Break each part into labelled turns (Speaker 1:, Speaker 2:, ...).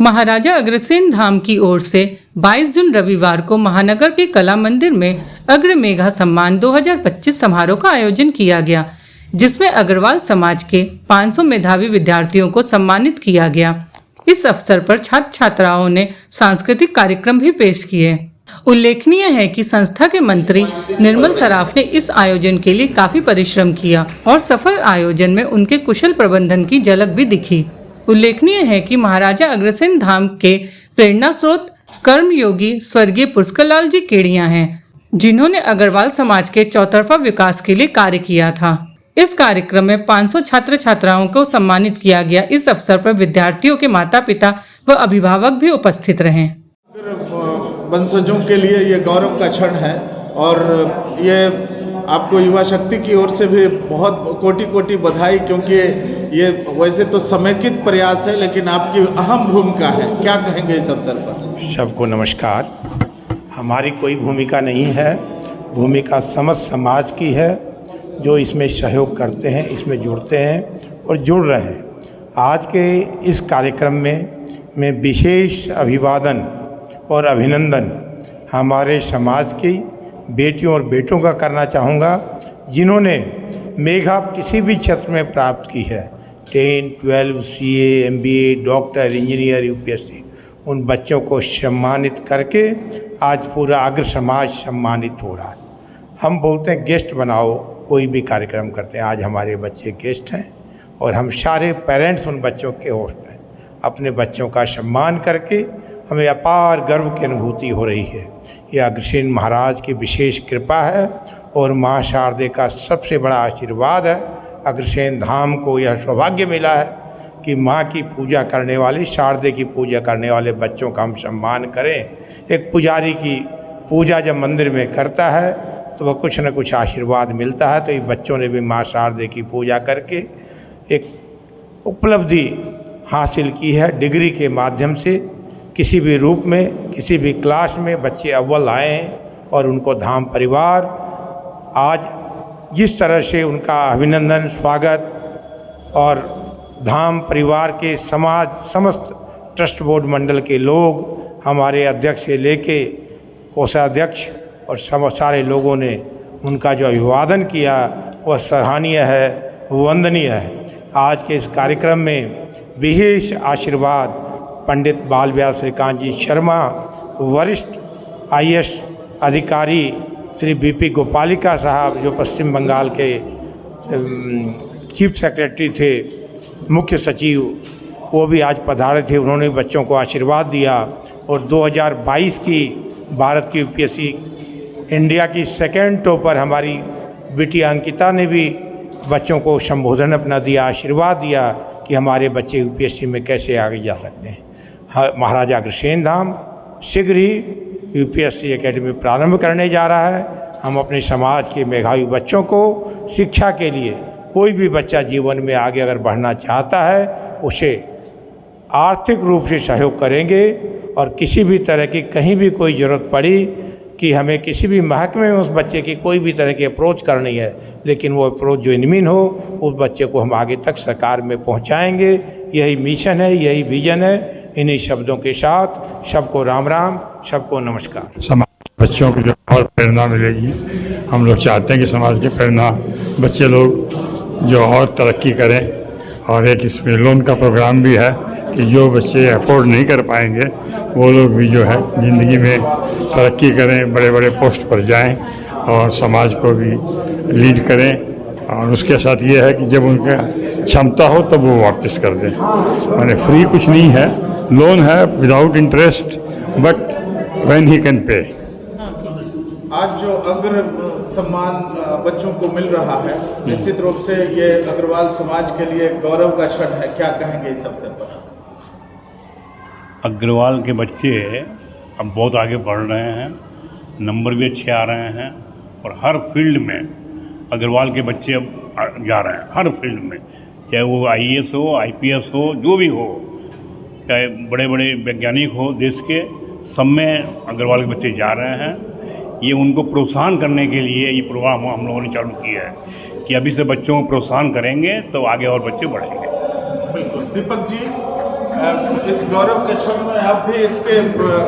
Speaker 1: महाराजा अग्रसेन धाम की ओर से 22 जून रविवार को महानगर के कला मंदिर में अग्र मेघा सम्मान 2025 समारोह का आयोजन किया गया, जिसमें अग्रवाल समाज के 500 मेधावी विद्यार्थियों को सम्मानित किया गया। इस अवसर पर छात्र छात्राओं ने सांस्कृतिक कार्यक्रम भी पेश किए। उल्लेखनीय है कि संस्था के मंत्री निर्मल सराफ ने इस आयोजन के लिए काफी परिश्रम किया और सफल आयोजन में उनके कुशल प्रबंधन की झलक भी दिखी। उल्लेखनीय है कि महाराजा अग्रसेन धाम के प्रेरणा स्रोत कर्मयोगी स्वर्गीय पुष्करलाल जी केडिया हैं, जिन्होंने अग्रवाल समाज के चौतरफा विकास के लिए कार्य किया था। इस कार्यक्रम में 500 छात्र छात्राओं को सम्मानित किया गया। इस अवसर पर विद्यार्थियों के माता पिता व अभिभावक भी उपस्थित रहे।
Speaker 2: वंशजों के लिए ये गौरव का क्षण है और ये आपको युवा शक्ति की ओर से भी बहुत कोटि कोटि बधाई, क्योंकि ये वैसे तो समेकित प्रयास है लेकिन आपकी अहम भूमिका है। क्या कहेंगे इस अवसर पर?
Speaker 3: सबको नमस्कार। हमारी कोई भूमिका नहीं है, भूमिका समस्त समाज की है, जो इसमें सहयोग करते हैं, इसमें जुड़ते हैं और जुड़ रहे हैं। आज के इस कार्यक्रम में मैं विशेष अभिवादन और अभिनंदन हमारे समाज की बेटियों और बेटों का करना चाहूँगा, जिन्होंने मेघा किसी भी क्षेत्र में प्राप्त की है, 10, 12, CA, MBA, doctor, engineer, UPSC, उन बच्चों को सम्मानित करके आज पूरा अग्र समाज सम्मानित हो रहा है। हम बोलते हैं गेस्ट बनाओ, कोई भी कार्यक्रम करते हैं, आज हमारे बच्चे गेस्ट हैं और हम सारे पेरेंट्स उन बच्चों के होस्ट हैं। अपने बच्चों का सम्मान करके हमें अपार गर्व की अनुभूति हो रही है। यह अग्रसेन महाराज की विशेष कृपा है और माँ शारदे का सबसे बड़ा आशीर्वाद है। अग्रसेन धाम को यह सौभाग्य मिला है कि माँ की पूजा करने वाले, शारदे की पूजा करने वाले बच्चों का हम सम्मान करें। एक पुजारी की पूजा जब मंदिर में करता है तो वह कुछ न कुछ आशीर्वाद मिलता है। तो ये बच्चों ने भी माँ शारदे की पूजा करके एक उपलब्धि हासिल की है। डिग्री के माध्यम से किसी भी रूप में, किसी भी क्लास में बच्चे अव्वल आए हैं और उनको धाम परिवार आज जिस तरह से उनका अभिनंदन, स्वागत और धाम परिवार के समाज समस्त ट्रस्ट बोर्ड मंडल के लोग, हमारे अध्यक्ष से लेके कोषाध्यक्ष और सारे लोगों ने उनका जो अभिवादन किया वह सराहनीय है, वंदनीय है। आज के इस कार्यक्रम में विशेष आशीर्वाद पंडित बाल व्यास श्रीकांत जी शर्मा, वरिष्ठ IAS अधिकारी श्री BP गोपालिका साहब, जो पश्चिम बंगाल के चीफ सेक्रेटरी थे, मुख्य सचिव, वो भी आज पधारे थे। उन्होंने बच्चों को आशीर्वाद दिया और 2022 की भारत की UPSC इंडिया की सेकेंड टॉपर हमारी बेटी अंकिता ने भी बच्चों को संबोधन अपना दिया, आशीर्वाद दिया कि हमारे बच्चे UPSC में कैसे आगे जा सकते हैं। महाराजा अग्रसेन धाम शीघ्र ही UPSC एकेडमी प्रारंभ करने जा रहा है। हम अपने समाज के मेधावी बच्चों को शिक्षा के लिए, कोई भी बच्चा जीवन में आगे अगर बढ़ना चाहता है, उसे आर्थिक रूप से सहयोग करेंगे और किसी भी तरह की कहीं भी कोई ज़रूरत पड़ी कि हमें किसी भी महकमे में उस बच्चे की कोई भी तरह की अप्रोच करनी है, लेकिन वो अप्रोच जो जेन्युइन हो, उस बच्चे को हम आगे तक सरकार में पहुंचाएंगे। यही मिशन है, यही विजन है। इन्हीं शब्दों के साथ सबको राम राम, सबको नमस्कार।
Speaker 4: समाज बच्चों को जो और प्रेरणा मिलेगी, हम लोग चाहते हैं कि समाज की प्रेरणा बच्चे लोग जो और तरक्की करें। और एक इसमें लोन का प्रोग्राम भी है कि जो बच्चे अफोर्ड नहीं कर पाएंगे वो लोग भी जो है ज़िंदगी में तरक्की करें, बड़े बड़े पोस्ट पर जाएं और समाज को भी लीड करें। और उसके साथ ये है कि जब उनका क्षमता हो तब वो वापस कर दें। माने फ्री कुछ नहीं है, लोन है without interest, but when he can pay.
Speaker 2: आज जो अग्र सम्मान बच्चों को मिल रहा है, निश्चित रूप से ये अग्रवाल समाज के लिए गौरव का क्षण है। क्या कहेंगे इस अवसर पर?
Speaker 5: अग्रवाल के बच्चे अब बहुत आगे बढ़ रहे हैं, नंबर भी अच्छे आ रहे हैं और हर फील्ड में अग्रवाल के बच्चे अब जा रहे हैं। हर फील्ड में, चाहे वो IAS हो, IPS हो, जो भी हो, चाहे बड़े बड़े वैज्ञानिक हो देश के, सब में अग्रवाल के बच्चे जा रहे हैं। ये उनको प्रोत्साहन करने के लिए ये प्रोग्राम हम लोगों ने चालू किया है कि अभी से बच्चों को प्रोत्साहन करेंगे तो आगे और बच्चे बढ़ेंगे।
Speaker 2: बिल्कुल। दीपक जी, इस गौरव के क्षण में आप भी इसके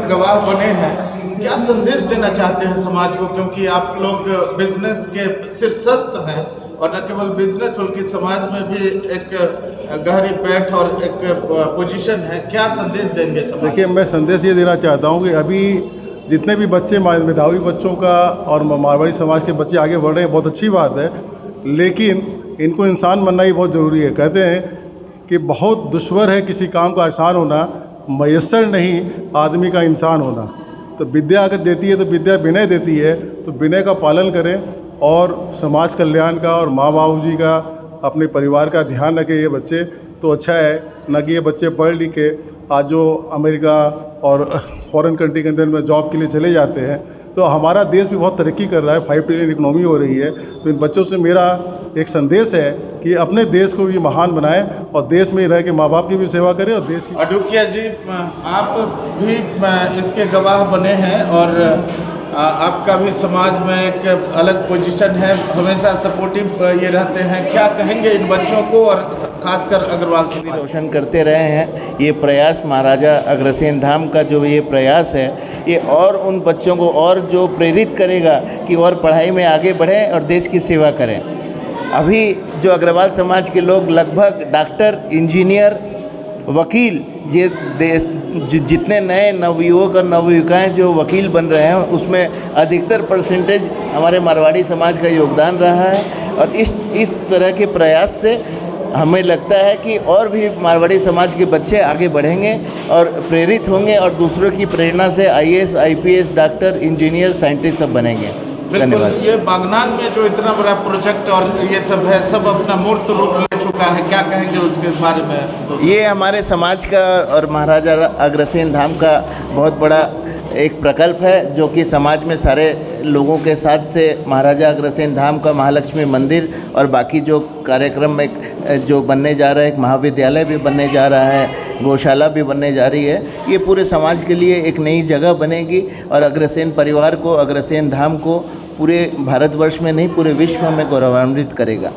Speaker 2: गवाह बने हैं। क्या संदेश देना चाहते हैं समाज को, क्योंकि आप लोग बिजनेस के शीर्षस्थ हैं और न केवल बिजनेस बल्कि समाज में भी एक गहरी पैठ और एक पोजीशन है। क्या संदेश देंगे समाज?
Speaker 6: देखिए, मैं संदेश ये देना चाहता हूँ कि अभी जितने भी बच्चे मेधावी बच्चों का और मारवाड़ी समाज के बच्चे आगे बढ़ रहे हैं, बहुत अच्छी बात है, लेकिन इनको इंसान बनना ही बहुत ज़रूरी है। कहते हैं कि बहुत दुश्वार है किसी काम का आसान होना, मयस्सर नहीं आदमी का इंसान होना। तो विद्या अगर देती है तो विद्या विनय देती है, तो विनय का पालन करें और समाज कल्याण का और माँ बाबू जी का, अपने परिवार का ध्यान रखें ये बच्चे, तो अच्छा है। ना कि ये बच्चे पढ़ लिख के आज जो अमेरिका और फॉरेन कंट्री के अंदर में जॉब के लिए चले जाते हैं, तो हमारा देश भी बहुत तरक्की कर रहा है, 5 ट्रिलियन इकोनॉमी हो रही है। तो इन बच्चों से मेरा एक संदेश है कि अपने देश को भी महान बनाएं और देश में ही रह के माँ बाप की भी सेवा करें और देश की।
Speaker 2: अडुकिया जी, आप भी इसके गवाह बने हैं और आपका भी समाज में एक अलग पोजीशन है, हमेशा सपोर्टिव ये रहते हैं। क्या कहेंगे इन बच्चों को और खासकर अग्रवाल से
Speaker 7: रोशन करते रहे हैं? ये प्रयास महाराजा अग्रसेन धाम का जो ये प्रयास है, ये और उन बच्चों को और जो प्रेरित करेगा कि और पढ़ाई में आगे बढ़ें और देश की सेवा करें। अभी जो अग्रवाल समाज के लोग लगभग डॉक्टर, इंजीनियर, वकील, ये देश जितने नए नवयुवक और नवयुवकाएँ जो वकील बन रहे हैं, उसमें अधिकतर परसेंटेज हमारे मारवाड़ी समाज का योगदान रहा है। और इस तरह के प्रयास से हमें लगता है कि और भी मारवाड़ी समाज के बच्चे आगे बढ़ेंगे और प्रेरित होंगे और दूसरों की प्रेरणा से IAS, IPS, doctor, engineer, scientist सब बनेंगे।
Speaker 2: बिल्कुल। ये बागनान में जो इतना बड़ा प्रोजेक्ट और ये सब है, सब अपना मूर्त रूप ले चुका है, क्या कहेंगे उसके बारे में?
Speaker 7: ये हमारे समाज का और महाराजा अग्रसेन धाम का बहुत बड़ा एक प्रकल्प है, जो कि समाज में सारे लोगों के साथ से महाराजा अग्रसेन धाम का महालक्ष्मी मंदिर और बाकी जो कार्यक्रम में जो बनने जा रहा है, एक महाविद्यालय भी बनने जा रहा है, गौशाला भी बनने जा रही है, ये पूरे समाज के लिए एक नई जगह बनेगी और अग्रसेन परिवार को, अग्रसेन धाम को पूरे भारतवर्ष में नहीं पूरे विश्व में गौरवान्वित करेगा।